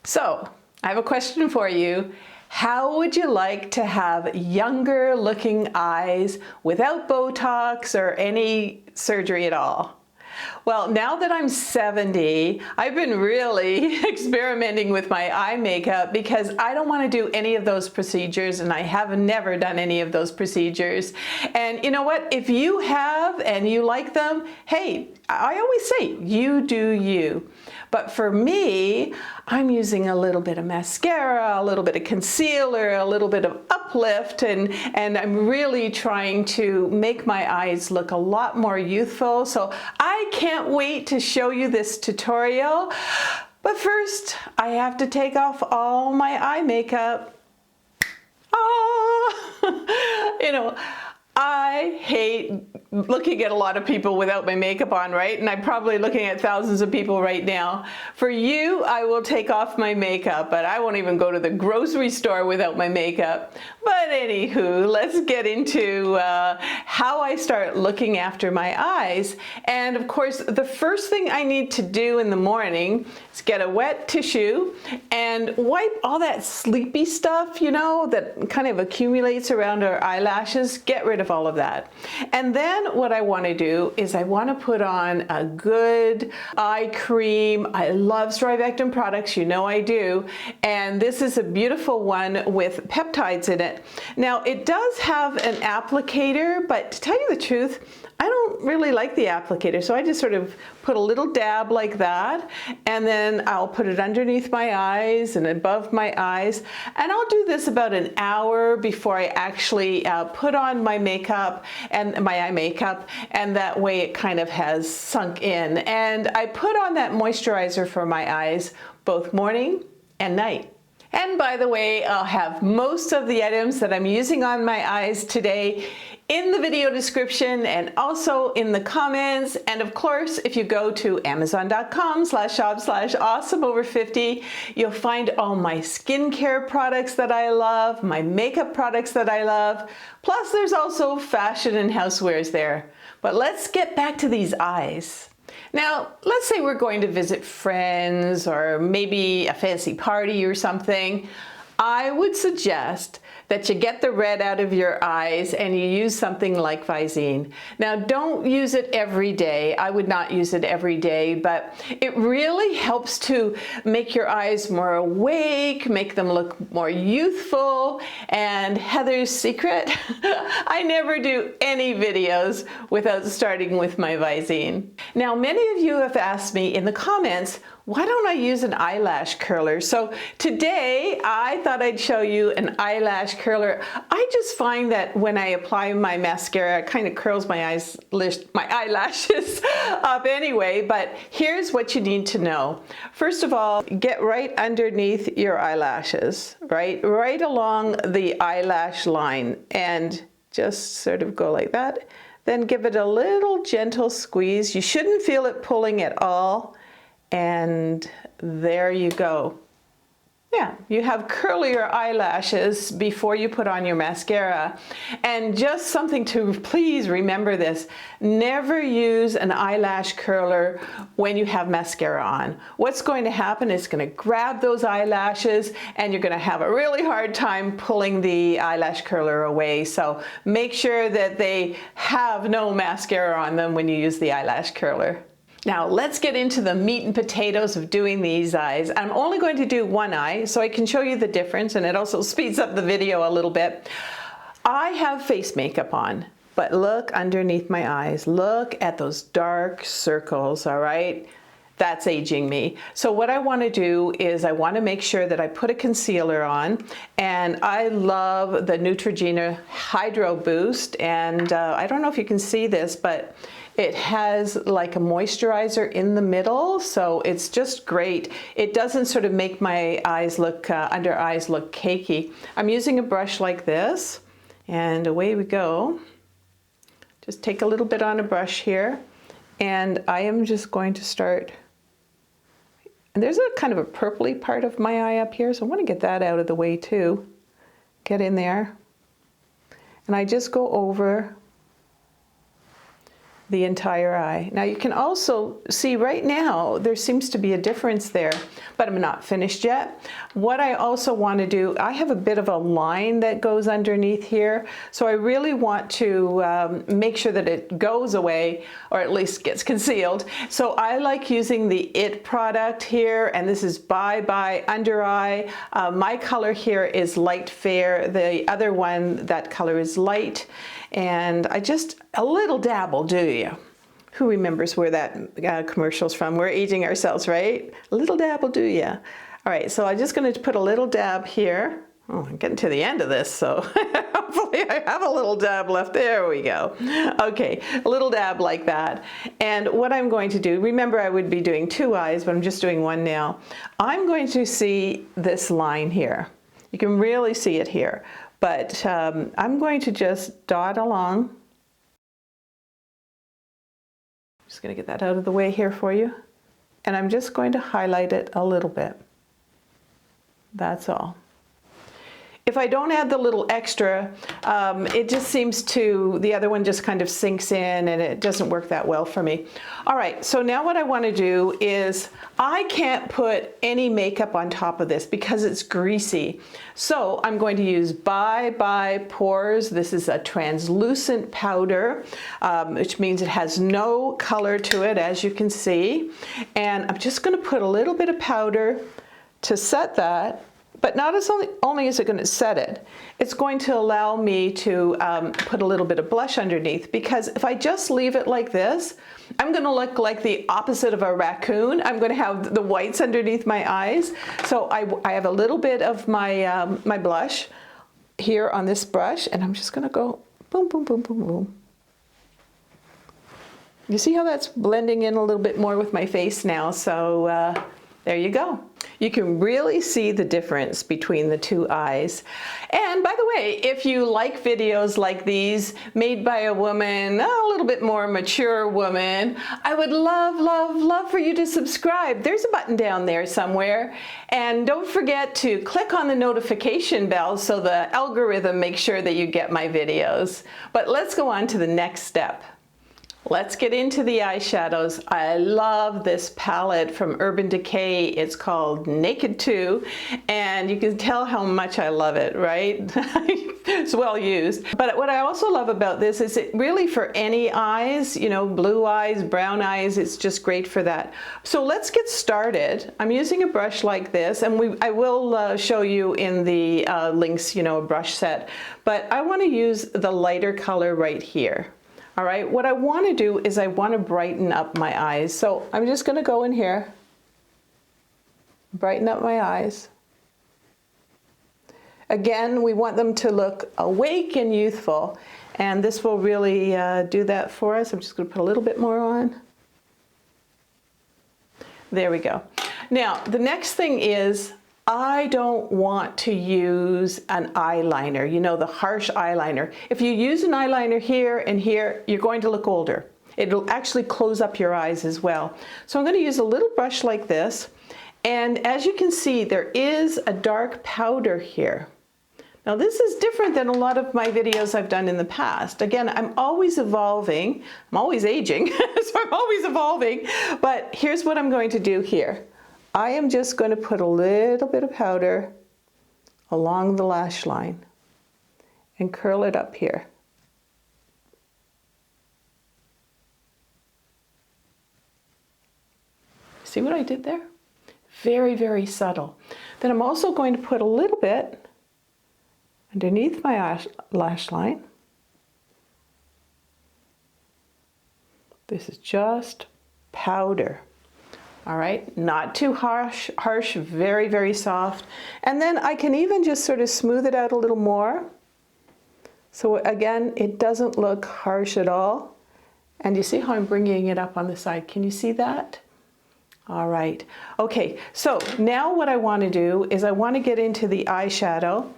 So, I have a question for you. How would you like to have younger looking eyes without Botox or any surgery at all? Well, now that I'm 70, I've been really experimenting with my eye makeup because I don't want to do any of those procedures, and I have never done any of those procedures. And you know what? If you have and you like them, hey, I always say, you do you. But for me, I'm using a little bit of mascara, a little bit of concealer, a little bit of uplift, and I'm really trying to make my eyes look a lot more youthful. So I can't wait to show you this tutorial. But first, I have to take off all my eye makeup. Oh, you know, I hate looking at a lot of people without my makeup on, right? And I'm probably looking at thousands of people right now. For you, I will take off my makeup, but I won't even go to the grocery store without my makeup. But anywho, let's get into how I start looking after my eyes. And of course, the first thing I need to do in the morning is get a wet tissue and wipe all that sleepy stuff, you know, that kind of accumulates around our eyelashes. Get rid of all of that. And then what I want to do is I want to put on a good eye cream. I love Strivectin products, you know I do. And this is a beautiful one with peptides in it. Now it does have an applicator, but to tell you the truth, I don't really like the applicator, so I just sort of put a little dab like that, and then I'll put it underneath my eyes and above my eyes, and I'll do this about an hour before I actually put on my makeup and my eye makeup, and that way it kind of has sunk in. And I put on that moisturizer for my eyes both morning and night. And by the way, I'll have most of the items that I'm using on my eyes today in the video description and also in the comments. And of course, if you go to amazon.com/shop/awesomeover50, you'll find all my skincare products that I love, my makeup products that I love. Plus, there's also fashion and housewares there. But let's get back to these eyes. Now, let's say we're going to visit friends or maybe a fancy party or something. I would suggest that you get the red out of your eyes and you use something like Visine. Now, don't use it every day. I would not use it every day, but it really helps to make your eyes more awake, make them look more youthful. And Heather's secret, I never do any videos without starting with my Visine. Now, many of you have asked me in the comments, why don't I use an eyelash curler? So today I thought I'd show you an eyelash curler. I just find that when I apply my mascara, it kind of curls my eyelashes up anyway, but here's what you need to know. First of all, get right underneath your eyelashes, right along the eyelash line, and just sort of go like that. Then give it a little gentle squeeze. You shouldn't feel it pulling at all. And there you go. Yeah, you have curlier eyelashes before you put on your mascara. And just something to please remember this, never use an eyelash curler when you have mascara on. What's going to happen is it's going to grab those eyelashes and you're going to have a really hard time pulling the eyelash curler away. So make sure that they have no mascara on them when you use the eyelash curler. Now let's get into the meat and potatoes of doing these eyes. I'm only going to do one eye so I can show you the difference, and it also speeds up the video a little bit. I have face makeup on, but look underneath my eyes. Look at those dark circles, all right? That's aging me. So what I want to do is I want to make sure that I put a concealer on, and I love the Neutrogena Hydro Boost, and I don't know if you can see this, but it has like a moisturizer in the middle, so it's just great. It doesn't sort of make my eyes look, under eyes look cakey. I'm using a brush like this, and away we go. Just take a little bit on a brush here, and I am just going to start. And there's a kind of a purpley part of my eye up here, so I want to get that out of the way too. Get in there. And I just go over the entire eye. Now you can also see right now there seems to be a difference there, but I'm not finished yet. What I also want to do, I have a bit of a line that goes underneath here, so I really want to make sure that it goes away, or at least gets concealed. So I like using the IT product here, and this is Bye Bye Under Eye. My color here is light fair. The other one, that color is light. And I just, a little dab will do you. Who remembers where that commercial's from? We're aging ourselves, right? A little dab will do you. All right, so I'm just going to put a little dab here. Oh, I'm getting to the end of this, so hopefully I have a little dab left. There we go. Okay, a little dab like that. And what I'm going to do, remember I would be doing two eyes, but I'm just doing one now. I'm going to see this line here. You can really see it here. But I'm going to just dot along. Just going to get that out of the way here for you. And I'm just going to highlight it a little bit. That's all. If I don't add the little extra, it just seems to, the other one just kind of sinks in and it doesn't work that well for me. All right, so now what I want to do is, I can't put any makeup on top of this because it's greasy. So I'm going to use Bye Bye Pores. This is a translucent powder, which means it has no color to it, as you can see. And I'm just going to put a little bit of powder to set that. But not as only is it going to set it, it's going to allow me to put a little bit of blush underneath, because if I just leave it like this, I'm going to look like the opposite of a raccoon. I'm going to have the whites underneath my eyes. So I have a little bit of my, my blush here on this brush, and I'm just going to go boom, boom, boom, boom, boom. You see how that's blending in a little bit more with my face now, so there you go. You can really see the difference between the two eyes. And by the way, if you like videos like these made by a woman, a little bit more mature woman, I would love, love, love for you to subscribe. There's a button down there somewhere. And don't forget to click on the notification bell so the algorithm makes sure that you get my videos. But let's go on to the next step. Let's get into the eyeshadows. I love this palette from Urban Decay. It's called Naked 2, and you can tell how much I love it, right? It's well used. But what I also love about this is it really for any eyes, you know, blue eyes, brown eyes, it's just great for that. So let's get started. I'm using a brush like this, and I will show you in the links, you know, a brush set. But I want to use the lighter color right here. All right, what I want to do is I want to brighten up my eyes. So I'm just going to go in here, brighten up my eyes. Again, we want them to look awake and youthful, and this will really do that for us. I'm just going to put a little bit more on. There we go. Now, the next thing is, I don't want to use an eyeliner, you know, the harsh eyeliner. If you use an eyeliner here and here, you're going to look older. It'll actually close up your eyes as well. So I'm going to use a little brush like this. And as you can see, there is a dark powder here. Now this is different than a lot of my videos I've done in the past. Again, I'm always evolving. I'm always aging, so I'm always evolving. But here's what I'm going to do here. I am just going to put a little bit of powder along the lash line and curl it up here. See what I did there? Very, very subtle. Then I'm also going to put a little bit underneath my lash line. This is just powder. All right, not too harsh, very, very soft. And then I can even just sort of smooth it out a little more. So again, it doesn't look harsh at all. And you see how I'm bringing it up on the side? Can you see that? All right, okay, so now what I want to do is I want to get into the eyeshadow.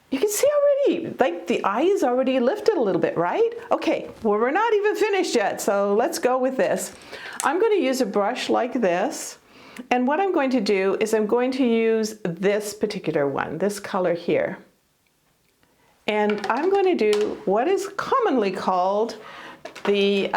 You can see already, like the eye is already lifted a little bit, right? Okay, well, we're not even finished yet, so let's go with this. I'm going to use a brush like this, and what I'm going to do is I'm going to use this particular one, this color here. And I'm going to do what is commonly called the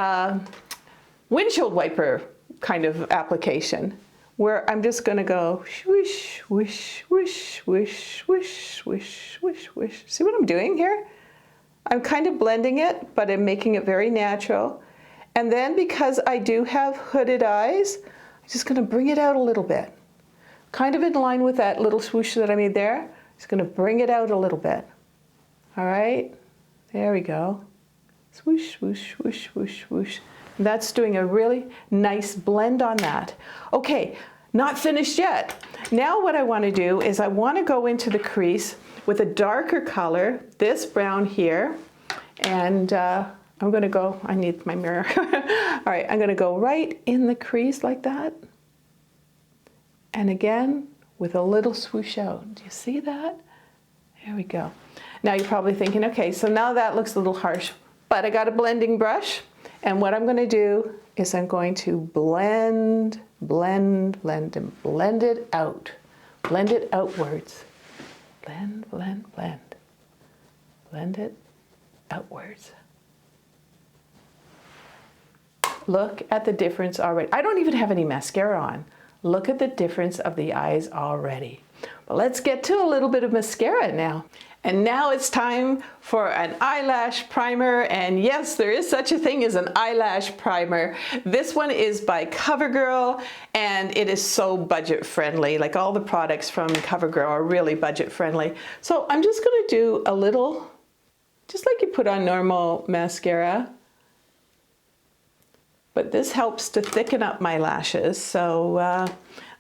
windshield wiper kind of application, where I'm just going to go swish, swish, swish, swish, swish, swish, swish, swish. See what I'm doing here? I'm kind of blending it, but I'm making it very natural. And then because I do have hooded eyes, I'm just going to bring it out a little bit. Kind of in line with that little swoosh that I made there. Just going to bring it out a little bit. All right, there we go. Swoosh, swoosh, swoosh, swoosh, swoosh. That's doing a really nice blend on that. Okay, not finished yet. Now what I want to do is I want to go into the crease with a darker color, this brown here, and I'm going to go, I need my mirror. All right, I'm going to go right in the crease like that. And again, with a little swoosh out. Do you see that? There we go. Now you're probably thinking, okay, so now that looks a little harsh, but I got a blending brush. And what I'm going to do is I'm going to blend, blend, blend, and blend it out. Blend it outwards. Blend, blend, blend. Blend it outwards. Look at the difference already. I don't even have any mascara on. Look at the difference of the eyes already. But let's get to a little bit of mascara now. And now it's time for an eyelash primer. And yes, there is such a thing as an eyelash primer. This one is by CoverGirl, and it is so budget friendly. Like all the products from CoverGirl are really budget friendly. So I'm just gonna do a little, just like you put on normal mascara. But this helps to thicken up my lashes. So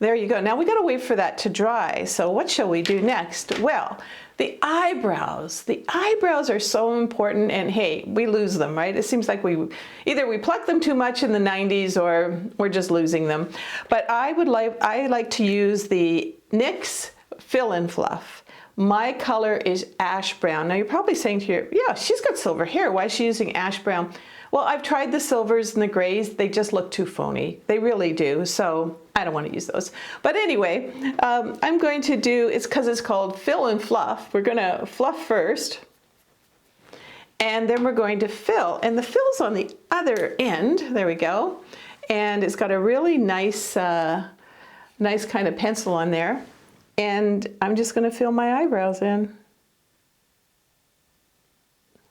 there you go. Now we gotta wait for that to dry. So what shall we do next? Well, the eyebrows. The eyebrows are so important, and hey, we lose them, right? It seems like either we pluck them too much in the 90s or we're just losing them. But I like to use the NYX Fill and Fluff. My color is ash brown. Now you're probably saying to your, yeah, she's got silver hair. Why is she using ash brown? Well, I've tried the silvers and the grays. They just look too phony. They really do. So I don't want to use those. But anyway, I'm going to do, it's because it's called Fill and Fluff. We're going to fluff first. And then we're going to fill. And the fill's on the other end. There we go. And it's got a really nice, nice kind of pencil on there. And I'm just going to fill my eyebrows in.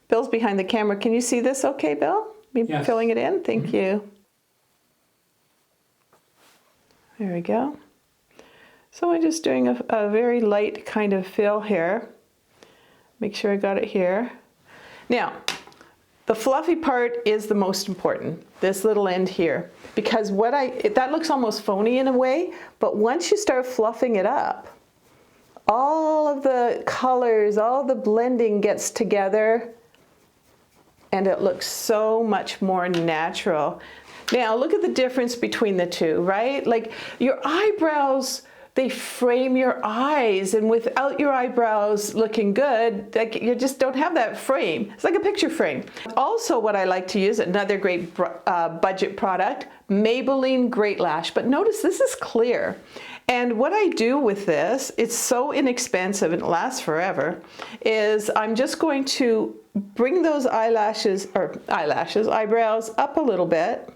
Bill's behind the camera. Can you see this okay, Bill? Me Yes. filling it in? Thank you. There we go. So I'm just doing a very light kind of fill here. Make sure I got it here. Now, the fluffy part is the most important, this little end here. Because that looks almost phony in a way, but once you start fluffing it up, all of the colors, all the blending gets together, and it looks so much more natural. Now look at the difference between the two, right? Like your eyebrows, they frame your eyes, and without your eyebrows looking good, like you just don't have that frame. It's like a picture frame. Also what I like to use, another great budget product, Maybelline Great Lash. But notice this is clear. And what I do with this, it's so inexpensive and it lasts forever, is I'm just going to bring those eyebrows up a little bit.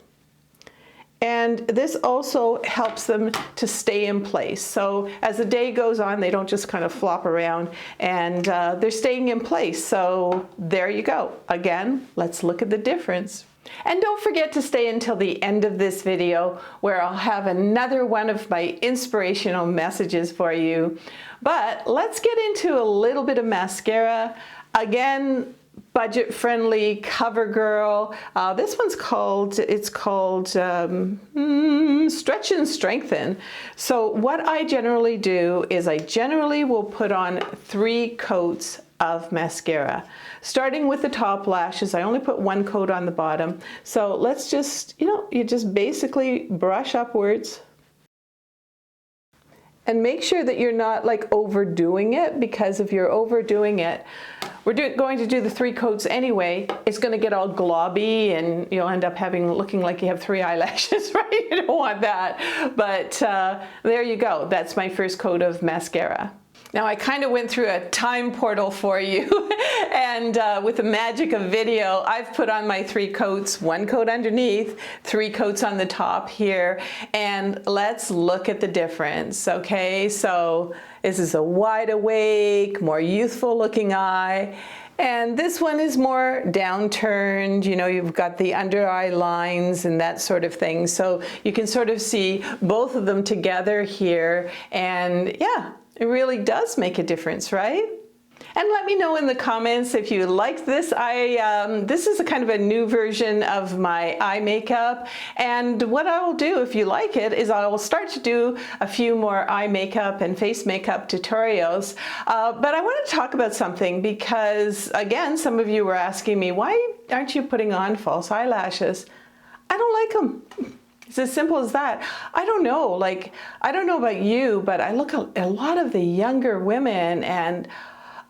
And this also helps them to stay in place. So as the day goes on, they don't just kind of flop around, and they're staying in place. So there you go. Again, let's look at the difference. And don't forget to stay until the end of this video, where I'll have another one of my inspirational messages for you. But let's get into a little bit of mascara. Again, budget-friendly CoverGirl. This one's called, Stretch and Strengthen. So what I generally do is I generally will put on 3 coats of mascara. Starting with the top lashes, I only put 1 coat on the bottom. So let's just, you just basically brush upwards. And make sure that you're not like overdoing it, because if you're overdoing it, we're going to do the 3 coats anyway. It's going to get all globby, and you'll end up looking like you have 3 eyelashes, right? You don't want that. But there you go. That's my first coat of mascara. Now I kind of went through a time portal for you and with the magic of video, I've put on my 3 coats, 1 coat underneath, 3 coats on the top here, and let's look at the difference, okay? So this is a wide awake, more youthful looking eye. And this one is more downturned, you know, you've got the under eye lines and that sort of thing. So you can sort of see both of them together here. And yeah, it really does make a difference, right? And let me know in the comments if you like this. This is a kind of a new version of my eye makeup. And what I will do, if you like it, is I will start to do a few more eye makeup and face makeup tutorials. But I want to talk about something because, again, some of you were asking me, why aren't you putting on false eyelashes? I don't like them. It's as simple as that. I don't know, like, I don't know about you, but I look at a lot of the younger women and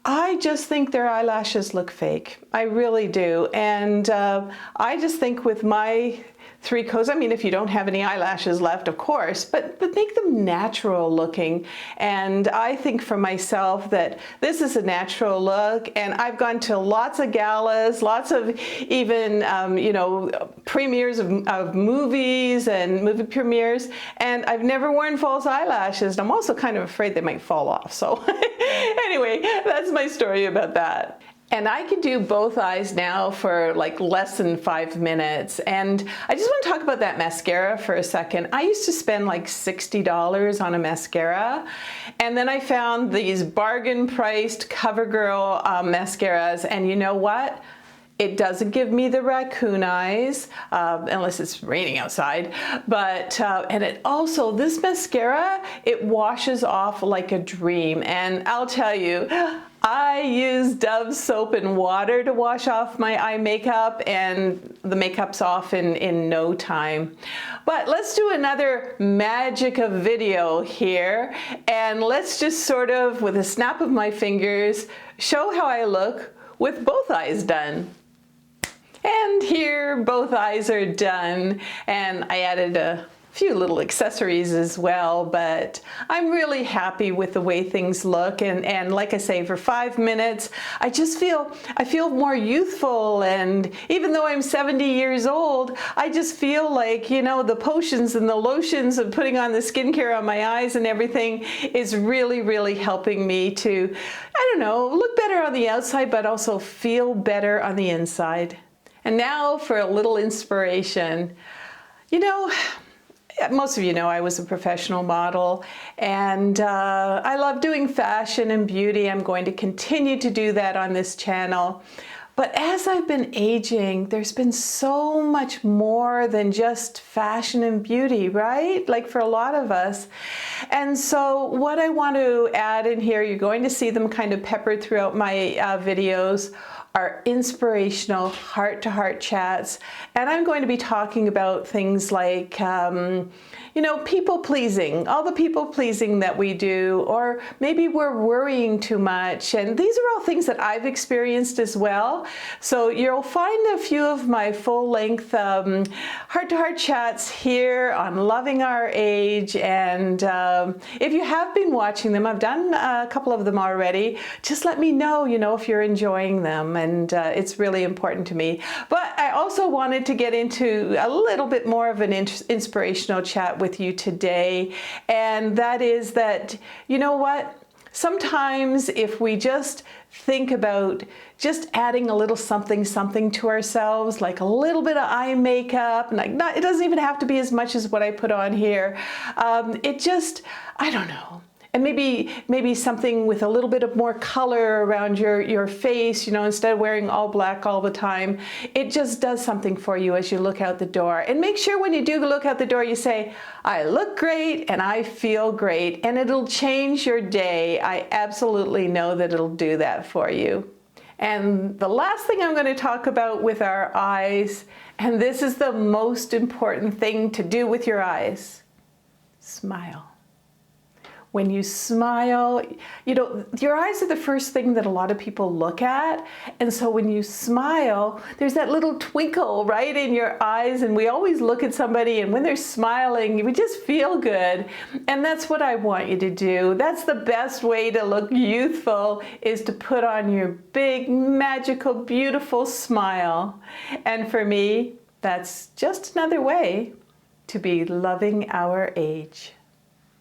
I just think their eyelashes look fake. I really do. And I just think with my 3 coats, I mean, if you don't have any eyelashes left, of course, but make them natural looking. And I think for myself that this is a natural look, and I've gone to lots of galas, lots of even, you know, premieres of movies and movie premieres, and I've never worn false eyelashes, and I'm also kind of afraid they might fall off. So anyway, that's my story about that. And I can do both eyes now for like less than 5 minutes. And I just want to talk about that mascara for a second. I used to spend like $60 on a mascara. And then I found these bargain priced CoverGirl mascaras. And you know what? It doesn't give me the raccoon eyes, unless it's raining outside. But, and it also, this mascara, it washes off like a dream. And I'll tell you, I use Dove soap and water to wash off my eye makeup, and the makeup's off in no time. But let's do another magic of video here, and let's just sort of, with a snap of my fingers, show how I look with both eyes done. And here both eyes are done, and I added a few little accessories as well, but I'm really happy with the way things look. And like I say, for 5 minutes, I feel more youthful. And even though I'm 70 years old, I just feel like, you know, the potions and the lotions of putting on the skincare on my eyes and everything is really, really helping me to, I don't know, look better on the outside, but also feel better on the inside. And now for a little inspiration. You know, most of you know I was a professional model, and I love doing fashion and beauty. I'm going to continue to do that on this channel. But as I've been aging, there's been so much more than just fashion and beauty, right? Like for a lot of us. And so what I want to add in here, you're going to see them kind of peppered throughout my videos, are inspirational heart-to-heart chats. And I'm going to be talking about things like, you know, people-pleasing, all the people-pleasing that we do, or maybe we're worrying too much. And these are all things that I've experienced as well. So you'll find a few of my full-length heart-to-heart chats here on loving our age. And if you have been watching them, I've done a couple of them already, just let me know, you know, if you're enjoying them. And it's really important to me. But I also wanted to get into a little bit more of an inspirational chat with you today. And that is that, you know what? Sometimes if we just think about just adding a little something to ourselves, like a little bit of eye makeup, like it doesn't even have to be as much as what I put on here. It just, I don't know. And maybe something with a little bit of more color around your face, you know, instead of wearing all black all the time. It just does something for you as you look out the door. And make sure when you do look out the door, you say, I look great and I feel great, and it'll change your day. I absolutely know that it'll do that for you. And the last thing I'm going to talk about with our eyes, and this is the most important thing to do with your eyes, smile. when you smile, you know, your eyes are the first thing that a lot of people look at. And so when you smile, there's that little twinkle right in your eyes. And we always look at somebody, and when they're smiling, we just feel good. And that's what I want you to do. That's the best way to look youthful, is to put on your big, magical, beautiful smile. And for me, that's just another way to be loving our age.